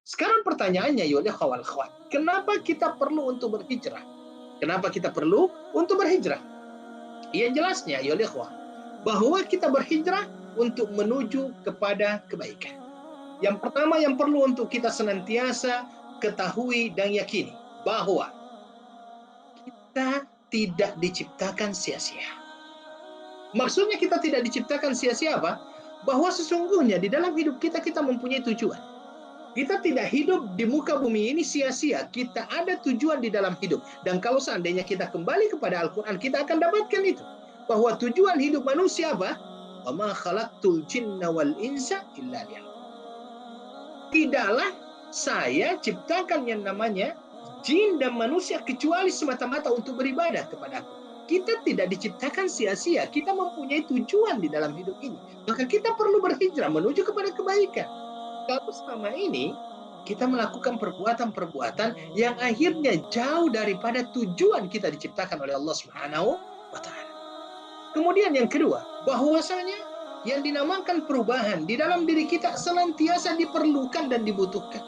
Sekarang pertanyaannya, ya khawal khawat, kenapa kita perlu untuk berhijrah? Kenapa kita perlu untuk berhijrah? Yang jelasnya, ya ikhwah, bahwa kita berhijrah untuk menuju kepada kebaikan. Yang pertama yang perlu untuk kita senantiasa ketahui dan yakini, bahwa kita tidak diciptakan sia-sia. Maksudnya kita tidak diciptakan sia-sia apa? Bahwa sesungguhnya di dalam hidup kita, kita mempunyai tujuan. Kita tidak hidup di muka bumi ini sia-sia. Kita ada tujuan di dalam hidup. Dan kalau seandainya kita kembali kepada Al-Quran, kita akan dapatkan itu. Bahwa tujuan hidup manusia apa? Wa ma khalaqtul jinna wal insa illa liya'budun. Tidaklah saya ciptakan yang namanya jin dan manusia kecuali semata-mata untuk beribadah kepada Aku. Kita tidak diciptakan sia-sia. Kita mempunyai tujuan di dalam hidup ini. Maka kita perlu berhijrah menuju kepada kebaikan. Kalau selama ini kita melakukan perbuatan-perbuatan yang akhirnya jauh daripada tujuan kita diciptakan oleh Allah Subhanahu wa Ta'ala. Kemudian yang kedua, bahwasanya yang dinamakan perubahan di dalam diri kita senantiasa diperlukan dan dibutuhkan.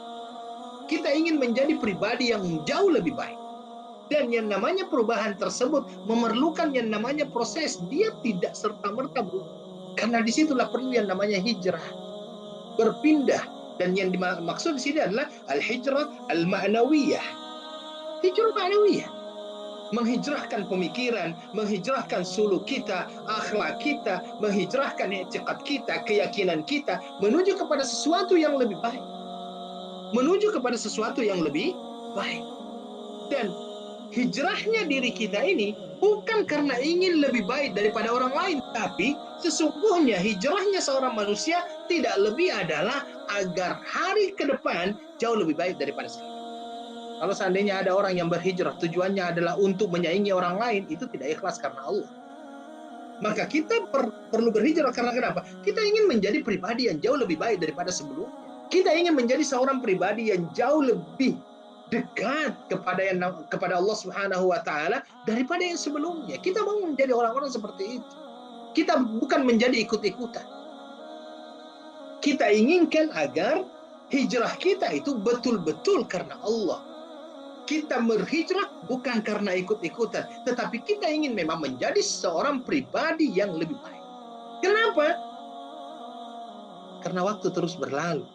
Kita ingin menjadi pribadi yang jauh lebih baik. Dan yang namanya perubahan tersebut memerlukan yang namanya proses. Dia tidak serta-merta berubah. Karena disitulah perlu yang namanya hijrah. Berpindah. Dan yang dimaksud di sini adalah al-hijrah al-ma'nawiyah. Hijrah ma'nawiyah. Menghijrahkan pemikiran, menghijrahkan suluk kita, akhlak kita, menghijrahkan i'tiqad kita, keyakinan kita, menuju kepada sesuatu yang lebih baik. Menuju kepada sesuatu yang lebih baik. Dan hijrahnya diri kita ini bukan karena ingin lebih baik daripada orang lain, tapi sesungguhnya hijrahnya seorang manusia tidak lebih adalah agar hari ke depan jauh lebih baik daripada sekarang. Kalau seandainya ada orang yang berhijrah tujuannya adalah untuk menyaingi orang lain, itu tidak ikhlas karena Allah. Maka kita perlu berhijrah karena kenapa? Kita ingin menjadi pribadi yang jauh lebih baik daripada sebelumnya. Kita ingin menjadi seorang pribadi yang jauh lebih dekat kepada Allah Subhanahu wa Ta'ala daripada yang sebelumnya. Kita mau menjadi orang-orang seperti itu. Kita bukan menjadi ikut-ikutan. Kita inginkan agar hijrah kita itu betul-betul karena Allah. Kita berhijrah bukan karena ikut-ikutan, tetapi kita ingin memang menjadi seorang pribadi yang lebih baik. Kenapa? Karena waktu terus berlalu.